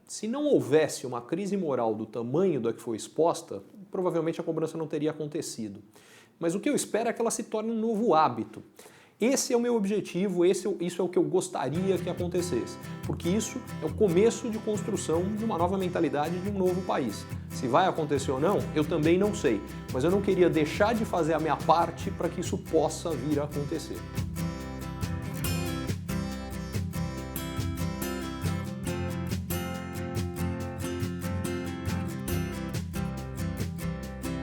Se não houvesse uma crise moral do tamanho da que foi exposta, provavelmente a cobrança não teria acontecido. Mas o que eu espero é que ela se torne um novo hábito. Esse é o meu objetivo, isso é o que eu gostaria que acontecesse, porque isso é o começo de construção de uma nova mentalidade de um novo país. Se vai acontecer ou não, eu também não sei, mas eu não queria deixar de fazer a minha parte para que isso possa vir a acontecer.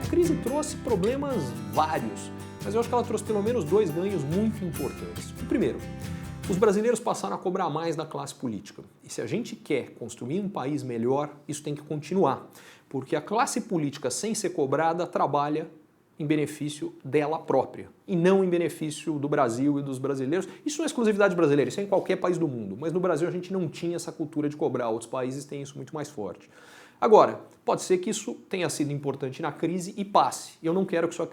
A crise trouxe problemas vários, mas eu acho que ela trouxe pelo menos dois ganhos muito importantes. O primeiro, os brasileiros passaram a cobrar mais da classe política. E se a gente quer construir um país melhor, isso tem que continuar. Porque a classe política, sem ser cobrada, trabalha em benefício dela própria e não em benefício do Brasil e dos brasileiros. Isso não é exclusividade brasileira, isso é em qualquer país do mundo. Mas no Brasil a gente não tinha essa cultura de cobrar, outros países têm isso muito mais forte. Agora, pode ser que isso tenha sido importante na crise e passe. Eu não quero que isso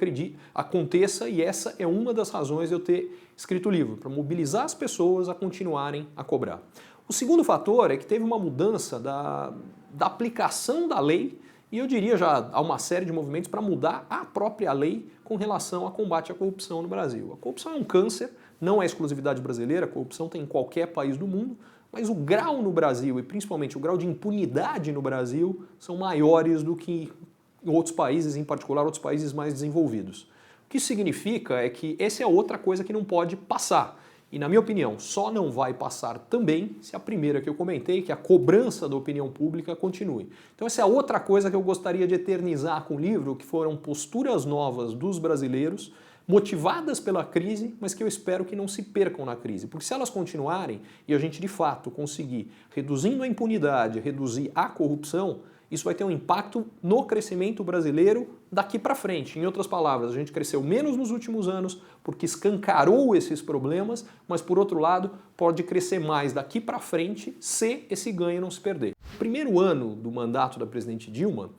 aconteça e essa é uma das razões de eu ter escrito o livro, para mobilizar as pessoas a continuarem a cobrar. O segundo fator é que teve uma mudança da aplicação da lei e eu diria já há uma série de movimentos para mudar a própria lei com relação ao combate à corrupção no Brasil. A corrupção é um câncer, não é exclusividade brasileira, a corrupção tem em qualquer país do mundo, mas o grau no Brasil e principalmente o grau de impunidade no Brasil são maiores do que em outros países, em particular outros países mais desenvolvidos. O que isso significa é que essa é outra coisa que não pode passar. E na minha opinião, só não vai passar também se a primeira que eu comentei, que é a cobrança da opinião pública, continue. Então essa é a outra coisa que eu gostaria de eternizar com o livro, que foram posturas novas dos brasileiros, motivadas pela crise, mas que eu espero que não se percam na crise. Porque se elas continuarem e a gente de fato conseguir, reduzindo a impunidade, reduzir a corrupção, isso vai ter um impacto no crescimento brasileiro daqui para frente. Em outras palavras, a gente cresceu menos nos últimos anos porque escancarou esses problemas, mas por outro lado pode crescer mais daqui para frente se esse ganho não se perder. No primeiro ano do mandato da presidente Dilma,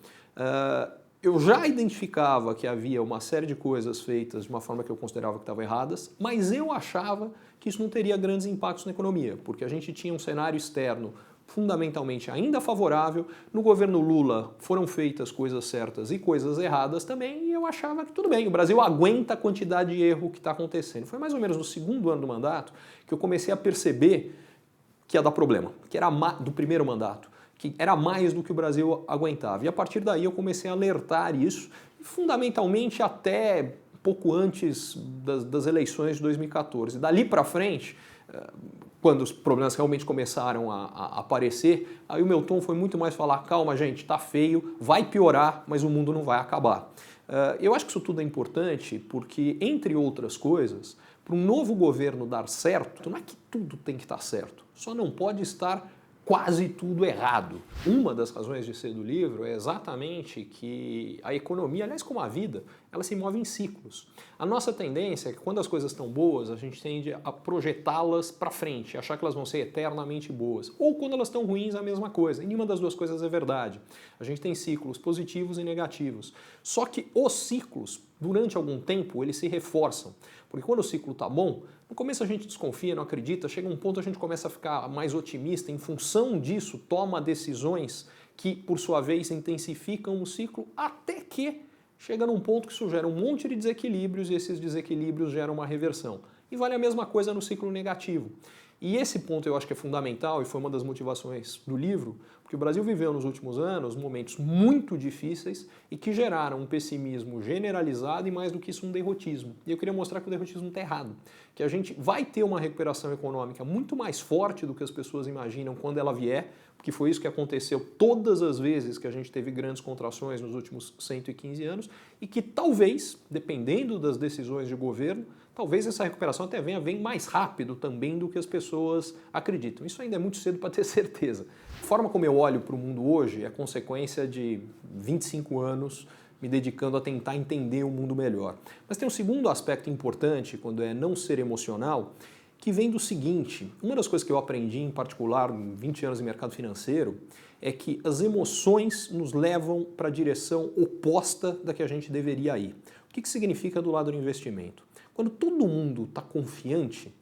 eu já identificava que havia uma série de coisas feitas de uma forma que eu considerava que estavam erradas, mas eu achava que isso não teria grandes impactos na economia, porque a gente tinha um cenário externo fundamentalmente ainda favorável. No governo Lula foram feitas coisas certas e coisas erradas também, e eu achava que tudo bem, o Brasil aguenta a quantidade de erro que está acontecendo. Foi mais ou menos no segundo ano do mandato que eu comecei a perceber que ia dar problema, que era do primeiro mandato, que era mais do que o Brasil aguentava. E a partir daí eu comecei a alertar isso, fundamentalmente até pouco antes das eleições de 2014. Dali para frente, quando os problemas realmente começaram a aparecer, aí o meu tom foi muito mais falar, calma gente, tá feio, vai piorar, mas o mundo não vai acabar. Eu acho que isso tudo é importante porque, entre outras coisas, para um novo governo dar certo, não é que tudo tem que estar certo, só não pode estar quase tudo errado. Uma das razões de ser do livro é exatamente que a economia, aliás como a vida, ela se move em ciclos. A nossa tendência é que quando as coisas estão boas, a gente tende a projetá-las para frente, achar que elas vão ser eternamente boas. Ou quando elas estão ruins, a mesma coisa. E nenhuma das duas coisas é verdade. A gente tem ciclos positivos e negativos. Só que os ciclos, durante algum tempo, eles se reforçam. Porque quando o ciclo está bom, no começo a gente desconfia, não acredita, chega um ponto a gente começa a ficar mais otimista, em função disso toma decisões que, por sua vez, intensificam o ciclo, até que chega num ponto que isso gera um monte de desequilíbrios e esses desequilíbrios geram uma reversão. E vale a mesma coisa no ciclo negativo. E esse ponto eu acho que é fundamental e foi uma das motivações do livro, porque o Brasil viveu nos últimos anos momentos muito difíceis e que geraram um pessimismo generalizado e mais do que isso um derrotismo. E eu queria mostrar que o derrotismo está errado, que a gente vai ter uma recuperação econômica muito mais forte do que as pessoas imaginam quando ela vier, porque foi isso que aconteceu todas as vezes que a gente teve grandes contrações nos últimos 115 anos e que talvez, dependendo das decisões de governo, talvez essa recuperação até venha mais rápido também do que as pessoas acreditam. Isso ainda é muito cedo para ter certeza. A forma como eu olho para o mundo hoje é consequência de 25 anos me dedicando a tentar entender o mundo melhor. Mas tem um segundo aspecto importante quando é não ser emocional, que vem do seguinte: uma das coisas que eu aprendi, em particular, em 20 anos de mercado financeiro, é que as emoções nos levam para a direção oposta da que a gente deveria ir. O que significa do lado do investimento? Quando todo mundo está confiante,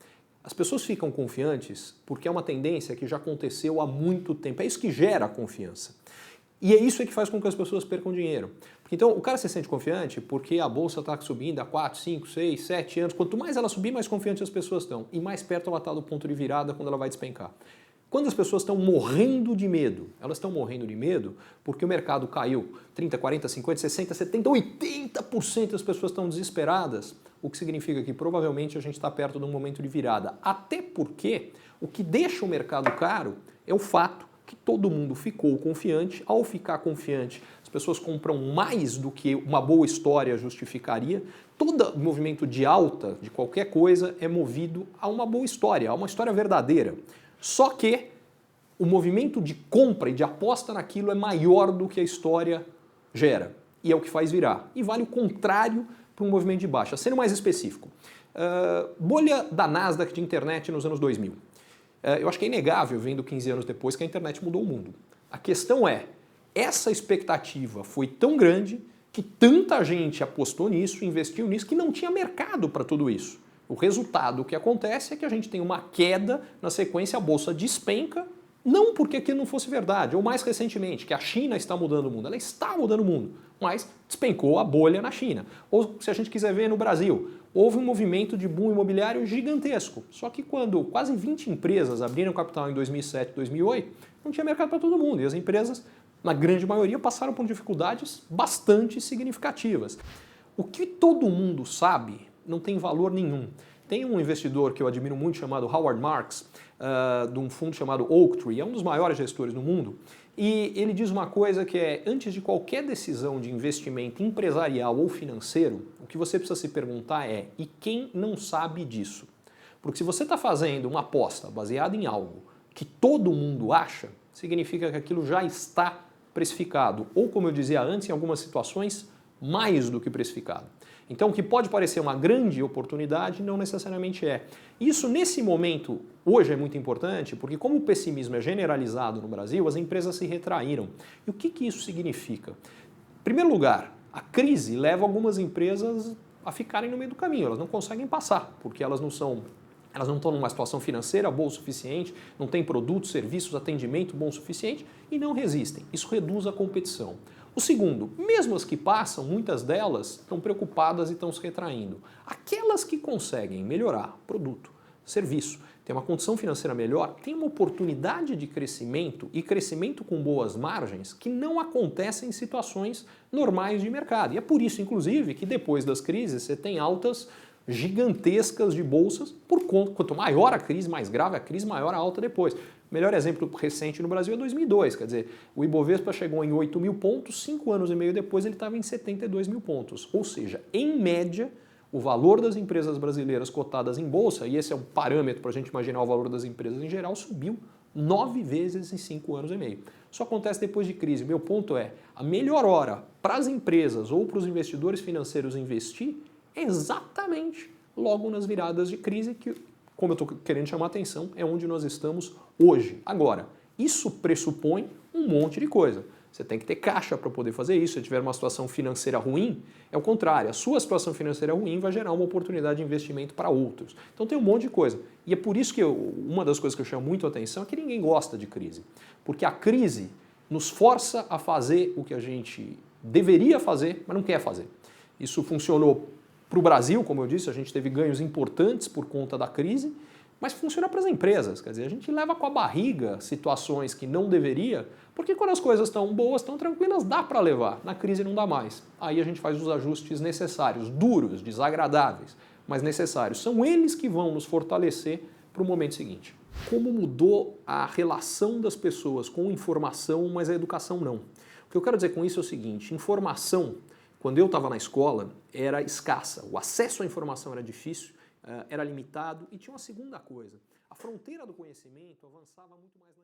As pessoas ficam confiantes porque é uma tendência que já aconteceu há muito tempo. É isso que gera a confiança. E é isso que faz com que as pessoas percam dinheiro. Então o cara se sente confiante porque a bolsa está subindo há 4, 5, 6, 7 anos. Quanto mais ela subir, mais confiante as pessoas estão. E mais perto ela está do ponto de virada quando ela vai despencar. Quando as pessoas estão morrendo de medo, elas estão morrendo de medo porque o mercado caiu 30, 40, 50, 60, 70, 80% das pessoas estão desesperadas, o que significa que provavelmente a gente está perto de um momento de virada. Até porque o que deixa o mercado caro é o fato que todo mundo ficou confiante. Ao ficar confiante, as pessoas compram mais do que uma boa história justificaria. Todo movimento de alta de qualquer coisa é movido a uma boa história, a uma história verdadeira. Só que o movimento de compra e de aposta naquilo é maior do que a história gera. E é o que faz virar. E vale o contrário para um movimento de baixa. Sendo mais específico, bolha da Nasdaq de internet nos anos 2000. Eu acho que é inegável, vendo 15 anos depois, que a internet mudou o mundo. A questão é, essa expectativa foi tão grande que tanta gente apostou nisso, investiu nisso, que não tinha mercado para tudo isso. O resultado que acontece é que a gente tem uma queda, na sequência a bolsa despenca, não porque aquilo não fosse verdade, ou mais recentemente, que a China está mudando o mundo. Ela está mudando o mundo, mas despencou a bolha na China. Ou se a gente quiser ver no Brasil, houve um movimento de boom imobiliário gigantesco. Só que quando quase 20 empresas abriram capital em 2007, 2008, não tinha mercado para todo mundo. E as empresas, na grande maioria, passaram por dificuldades bastante significativas. O que todo mundo sabe não tem valor nenhum. Tem um investidor que eu admiro muito chamado Howard Marks, de um fundo chamado Oaktree, é um dos maiores gestores do mundo, e ele diz uma coisa que é, antes de qualquer decisão de investimento empresarial ou financeiro, o que você precisa se perguntar é, e quem não sabe disso? Porque se você está fazendo uma aposta baseada em algo que todo mundo acha, significa que aquilo já está precificado, ou como eu dizia antes, em algumas situações, mais do que precificado. Então, o que pode parecer uma grande oportunidade não necessariamente é. Isso, nesse momento, hoje é muito importante, porque como o pessimismo é generalizado no Brasil, as empresas se retraíram. E o que isso significa? Em primeiro lugar, a crise leva algumas empresas a ficarem no meio do caminho, elas não conseguem passar, porque elas não estão numa situação financeira boa o suficiente, não têm produtos, serviços, atendimento bom o suficiente e não resistem. Isso reduz a competição. O segundo, mesmo as que passam, muitas delas estão preocupadas e estão se retraindo. Aquelas que conseguem melhorar produto, serviço, ter uma condição financeira melhor, tem uma oportunidade de crescimento e crescimento com boas margens que não acontecem em situações normais de mercado. E é por isso, inclusive, que depois das crises você tem altas gigantescas de bolsas, por conta, quanto maior a crise, mais grave a crise, maior a alta depois. O melhor exemplo recente no Brasil é 2002, quer dizer, o Ibovespa chegou em 8 mil pontos, 5 anos e meio depois ele estava em 72 mil pontos. Ou seja, em média, o valor das empresas brasileiras cotadas em bolsa, e esse é um parâmetro para a gente imaginar o valor das empresas em geral, subiu 9 vezes em 5 anos e meio. Isso acontece depois de crise. Meu ponto é, a melhor hora para as empresas ou para os investidores financeiros investir é exatamente logo nas viradas de crise que, como eu estou querendo chamar a atenção, é onde nós estamos hoje. Agora, isso pressupõe um monte de coisa. Você tem que ter caixa para poder fazer isso. Se tiver uma situação financeira ruim, é o contrário. A sua situação financeira ruim vai gerar uma oportunidade de investimento para outros. Então tem um monte de coisa. E é por isso que uma das coisas que eu chamo muito a atenção é que ninguém gosta de crise. Porque a crise nos força a fazer o que a gente deveria fazer, mas não quer fazer. Isso funcionou para o Brasil, como eu disse, a gente teve ganhos importantes por conta da crise, mas funciona para as empresas. Quer dizer, a gente leva com a barriga situações que não deveria, porque quando as coisas estão boas, estão tranquilas, dá para levar. Na crise não dá mais. Aí a gente faz os ajustes necessários, duros, desagradáveis, mas necessários. São eles que vão nos fortalecer para o momento seguinte. Como mudou a relação das pessoas com informação, mas a educação não. O que eu quero dizer com isso é o seguinte, informação, quando eu estava na escola, era escassa. O acesso à informação era difícil, era limitado e tinha uma segunda coisa. A fronteira do conhecimento avançava muito mais na